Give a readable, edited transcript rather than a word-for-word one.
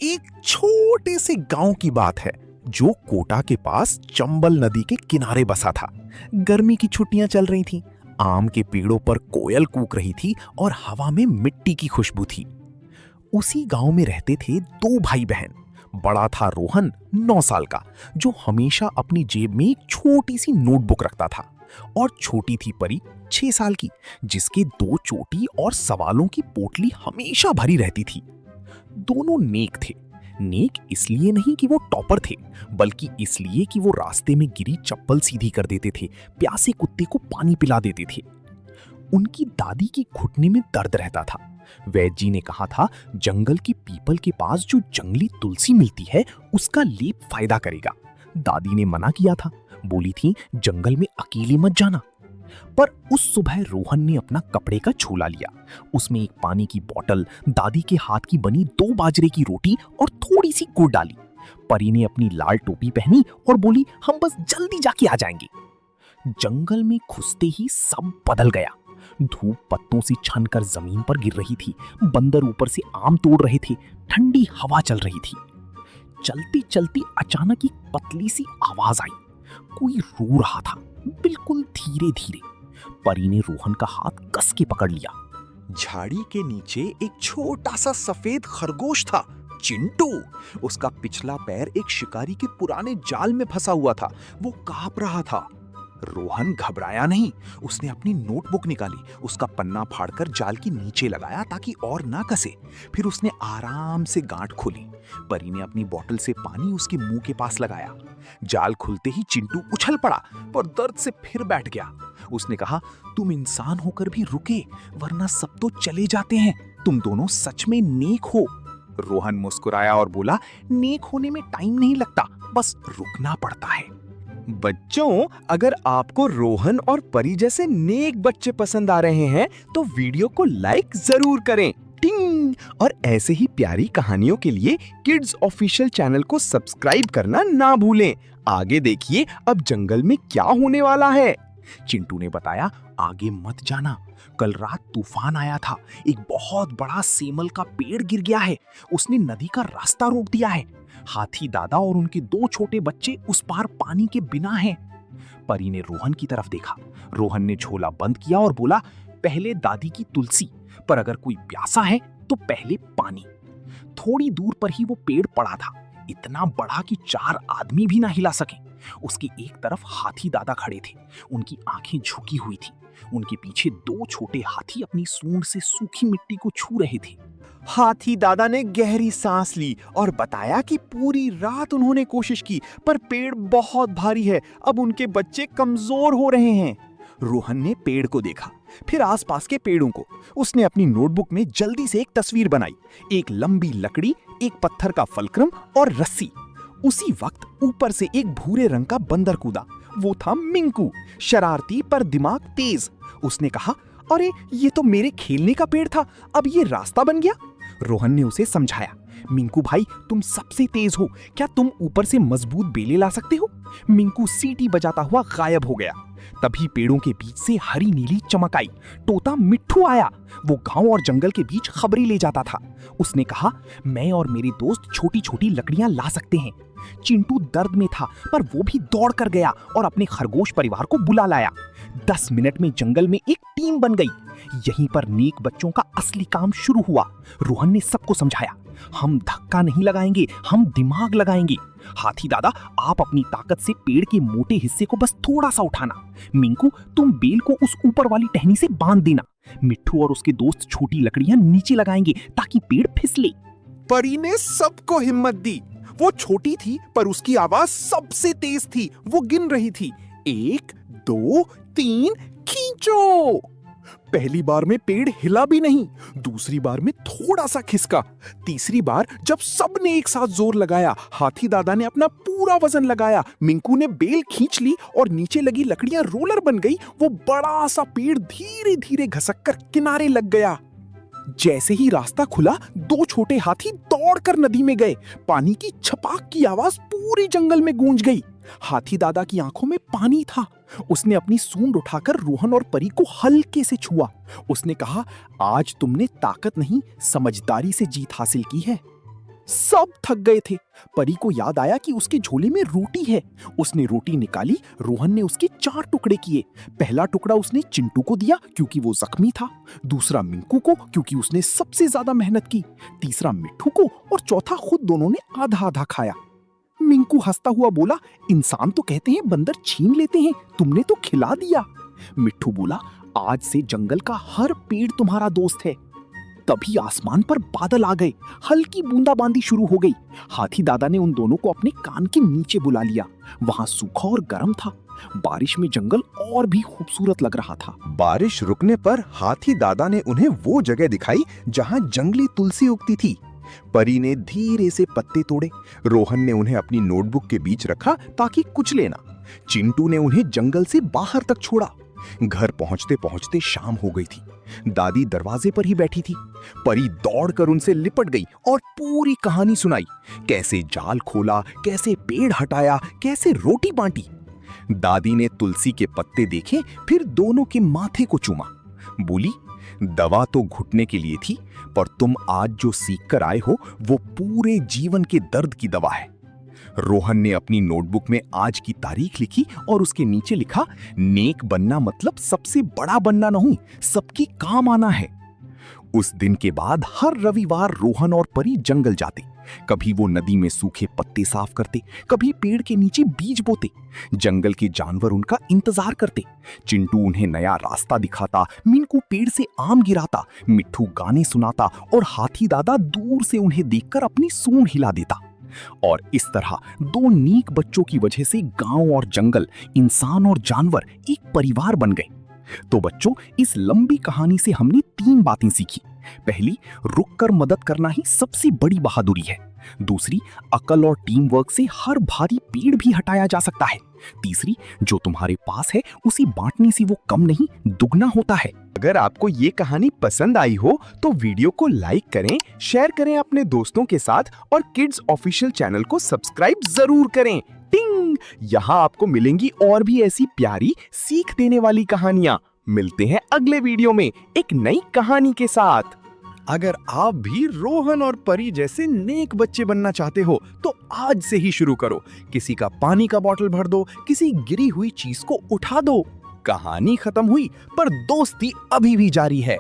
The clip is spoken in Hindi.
एक छोटे से गांव की बात है जो कोटा के पास चंबल नदी के किनारे बसा था। गर्मी की छुट्टियां चल रही थीं। आम के पेड़ों पर कोयल कूक रही थी और हवा में मिट्टी की खुशबू थी। उसी गांव में रहते थे दो भाई बहन। बड़ा था रोहन 9 साल का, जो हमेशा अपनी जेब में एक छोटी सी नोटबुक रखता था, और छोटी थी परी 6 साल की, जिसके 2 चोटी और सवालों की पोटली हमेशा भरी रहती थी। दोनों नेक थे। नेक इसलिए नहीं कि वो टॉपर थे, बल्कि इसलिए कि वो रास्ते में गिरी चप्पल सीधी कर देते थे, प्यासे कुत्ते को पानी पिला देते थे। उनकी दादी की घुटने में दर्द रहता था। वैद्य जी ने कहा था, जंगल की पीपल के पास जो जंगली तुलसी मिलती है उसका लेप फायदा करेगा। दादी ने मना किया था, बोली थी जंगल में अकेले मत जाना। पर उस सुबह रोहन ने अपना कपड़े का झोला लिया। उसमें एक पानी की बोतल, दादी के हाथ की बनी 2 बाजरे की रोटी और थोड़ी सी गुड़ डाली। परी ने अपनी लाल टोपी पहनी और बोली, हम बस जल्दी जाके आ जाएंगे। जंगल में घुसते ही सब बदल गया। धूप पत्तों से छनकर जमीन पर गिर रही थी। बंदर ऊपर से आम तोड़ रहे थे। ठंडी हवा चल रही थी। चलती चलती अचानक एक पतली सी आवाज आई। कोई रो रहा था, बिल्कुल धीरे धीरे। परी ने रोहन का हाथ कस के पकड़ लिया। झाड़ी के नीचे एक छोटा सा सफेद खरगोश था, चिंटू। उसका पिछला पैर एक शिकारी के पुराने जाल में फंसा हुआ था। वो कांप रहा था। रोहन घबराया नहीं। उसने अपनी नोटबुक निकाली, उसका पन्ना फाड़कर जाल के नीचे लगाया ताकि और ना कसे। फिर उसने आराम से गांठ खोली। परी ने अपनी बोतल से पानी उसके मुंह के पास लगाया। जाल खुलते ही चिंटू उछल पड़ा, पर दर्द से फिर बैठ गया। उसने कहा, तुम इंसान होकर भी रुके, वरना सब तो चले जाते हैं। तुम दोनों सच में नेक हो। रोहन मुस्कुराया और बोला, नेक होने में टाइम नहीं लगता, बस रुकना पड़ता है। बच्चों, अगर आपको रोहन और परी जैसे नेक बच्चे पसंद आ रहे हैं तो वीडियो को लाइक जरूर करें। टिंग! और ऐसे ही प्यारी कहानियों के लिए किड्स ऑफिशियल चैनल को सब्सक्राइब करना ना भूलें। आगे देखिए अब जंगल में क्या होने वाला है। चिंटू ने बताया, आगे मत जाना। कल रात तूफान आया था। एक बहुत बड़ा सेमल का पेड़ गिर गया है। उसने नदी का रास्ता रोक दिया है। हाथी दादा और उनके 2 छोटे बच्चे उस पार पानी के बिना हैं। परी ने रोहन की तरफ देखा। रोहन ने झोला बंद किया और बोला, पहले दादी की तुलसी, पर अगर कोई प्यासा है तो पहले पानी। थोड़ी दूर पर ही वो पेड़ पड़ा था, इतना बड़ा कि 4 आदमी भी ना हिला सके। उसकी एक तरफ हाथी दादा खड़े थे। उनकी आंखें झुकी हुई थी। उनके पीछे 2 छोटे हाथी अपनी सूंड से सूखी मिट्टी को छू रहे थे। हाथी दादा ने गहरी सांस ली और बताया कि पूरी रात उन्होंने कोशिश की, पर पेड़ बहुत भारी है। अब उनके बच्चे कमजोर हो रहे हैं। रोहन ने पेड़ को देखा, फिर आसपास के पेड़ों को। उसने अपनी नोटबुक में जल्दी से एक तस्वीर बनाई। एक लंबी लकड़ी, एक पत्थर का फलक्रम और रस्सी। उसी वक्त ऊपर से एक भूरे रंग का बंदर कूदा। वो था मिंकू, शरारती पर दिमाग तेज। उसने कहा, अरे ये तो मेरे खेलने का पेड़ था, अब ये रास्ता बन गया। रोहन ने उसे समझाया, मिंकू भाई, तुम सबसे तेज हो, क्या तुम ऊपर से मजबूत बेले ला सकते हो? मिंकू सीटी बजाता हुआ गायब हो गया। तभी पेड़ों के बीच से हरी नीली चमक आई। तोता मिट्ठू आया। वो गांव और जंगल के बीच खबरें ले जाता था। उसने कहा, मैं और मेरे दोस्त छोटी छोटी लकड़ियां ला सकते हैं। चिंटू दर्द में था, पर वो भी दौड़ कर गया और अपने खरगोश परिवार को बुला लाया। 10 मिनट में जंगल में एक टीम बन गई। यहीं पर नेक बच्चों का असली काम शुरू हुआ। रोहन ने सबको समझाया, हम धक्का नहीं लगाएंगे, हम दिमाग लगाएंगे। हाथी दादा, आप अपनी ताकत से पेड़ के मोटे हिस्से को बस थोड़ा सा उठाना। मिंकू, तुम बेल को उस ऊपर वाली टहनी से बांध देना। मिट्ठू और उसके दोस्त छोटी लकड़ियां नीचे लगाएंगे ताकि पेड़ फिसले। परी ने सबको हिम्मत दी। वो छोटी थी, पर उसकी आवाज सबसे तेज थी। वो गिन रही थी, 1 2 3, खींचो। पहली बार में पेड़ हिला भी नहीं, दूसरी बार में थोड़ा सा खिसका, तीसरी बार जब सबने एक साथ जोर लगाया, हाथी दादा ने अपना पूरा वजन लगाया, मिंकू ने बेल खींच ली और नीचे लगी लकड़ियां रोलर बन गई। वो बड़ा सा पेड़ धीरे धीरे घसक कर किनारे लग गया। जैसे ही रास्ता खुला, 2 छोटे हाथी दौड़कर नदी में गए। पानी की छपाक की आवाज पूरे जंगल में गूंज गई। हाथी दादा की आंखों में पानी था। उसने अपनी सूंड उठाकर रोहन और परी को हल्के से छुआ। उसने कहा, आज तुमने ताकत नहीं, समझदारी से जीत हासिल की है। सब थक गए थे। परी को याद आया कि उसके झोले में रोटी है। उसने रोटी निकाली। रोहन ने उसके 4 टुकड़े किए। पहला टुकड़ा उसने चिंटू को दिया क्योंकि वो जख्मी था, दूसरा मिंकू को क्योंकि उसने सबसे ज्यादा मेहनत की, तीसरा मिट्ठू को और चौथा खुद दोनों ने आधा आधा खाया। मिंकू हंसता हुआ बोला, इंसान तो कहते हैं बंदर छीन लेते हैं, तुमने तो खिला दिया। मिट्ठू बोला, आज से जंगल का हर पेड़ तुम्हारा दोस्त है। तभी आसमान पर बादल आ गए। हल्की बूंदाबांदी शुरू हो गई। हाथी दादा ने उन दोनों को अपने कान के नीचे बुला लिया। वहां सूखा और गर्म था। बारिश में जंगल और भी खूबसूरत लग रहा था। बारिश रुकने पर हाथी दादा ने उन्हें वो जगह दिखाई जहां जंगली तुलसी उगती थी। परी ने धीरे से पत्ते तोड़े। रोहन ने उन्हें अपनी नोटबुक के बीच रखा ताकि कुचले ना। चिंटू ने उन्हें जंगल से बाहर तक छोड़ा। घर पहुंचते पहुंचते शाम हो गई थी। दादी दरवाजे पर ही बैठी थी। परी दौड़कर उनसे लिपट गई और पूरी कहानी सुनाई। कैसे जाल खोला, कैसे पेड़ हटाया, कैसे रोटी बांटी। दादी ने तुलसी के पत्ते देखे, फिर दोनों के माथे को चूमा। बोली, दवा तो घुटने के लिए थी, पर तुम आज जो सीख कर आए हो वो पूरे जीवन के दर्द की दवा है। रोहन ने अपनी नोटबुक में आज की तारीख लिखी और उसके नीचे लिखा, नेक बनना मतलब सबसे बड़ा बनना नहीं, सबके काम आना है। उस दिन के बाद हर रविवार रोहन और परी जंगल जाते। कभी वो नदी में सूखे पत्ते साफ करते, कभी पेड़ के नीचे बीज बोते। जंगल के जानवर उनका इंतजार करते। चिंटू उन्हें नया रास्ता दिखाता, मिंकू पेड़ से आम गिराता, मिट्ठू गाने सुनाता और हाथी दादा दूर से उन्हें देखकर अपनी सूंड हिला देता। और इस तरह 2 नीक बच्चों की वजह से गांव और जंगल, इंसान और जानवर एक परिवार बन गए। तो बच्चों, इस लंबी कहानी से हमने 3 बातें सीखी। पहली, रुककर मदद करना ही सबसे बड़ी बहादुरी है। दूसरी, अकल और टीम वर्क से हर भारी पेड़ भी हटाया जा सकता है। तीसरी, जो तुम्हारे पास है उसे बांटने से वो कम नहीं, दुगना होता है। अगर आपको ये कहानी पसंद आई हो तो वीडियो को लाइक करें, शेयर करें अपने दोस्तों के साथ और किड्स ऑफिशियल चैनल को सब्सक्राइब जरूर करें। टिंग! यहाँ आपको मिलेंगी और भी ऐसी प्यारी सीख देने वाली कहानियां। मिलते हैं अगले वीडियो में एक नई कहानी के साथ। अगर आप भी रोहन और परी जैसे नेक बच्चे बनना चाहते हो तो आज से ही शुरू करो। किसी का पानी का बोतल भर दो, किसी गिरी हुई चीज को उठा दो। कहानी खत्म हुई पर दोस्ती अभी भी जारी है।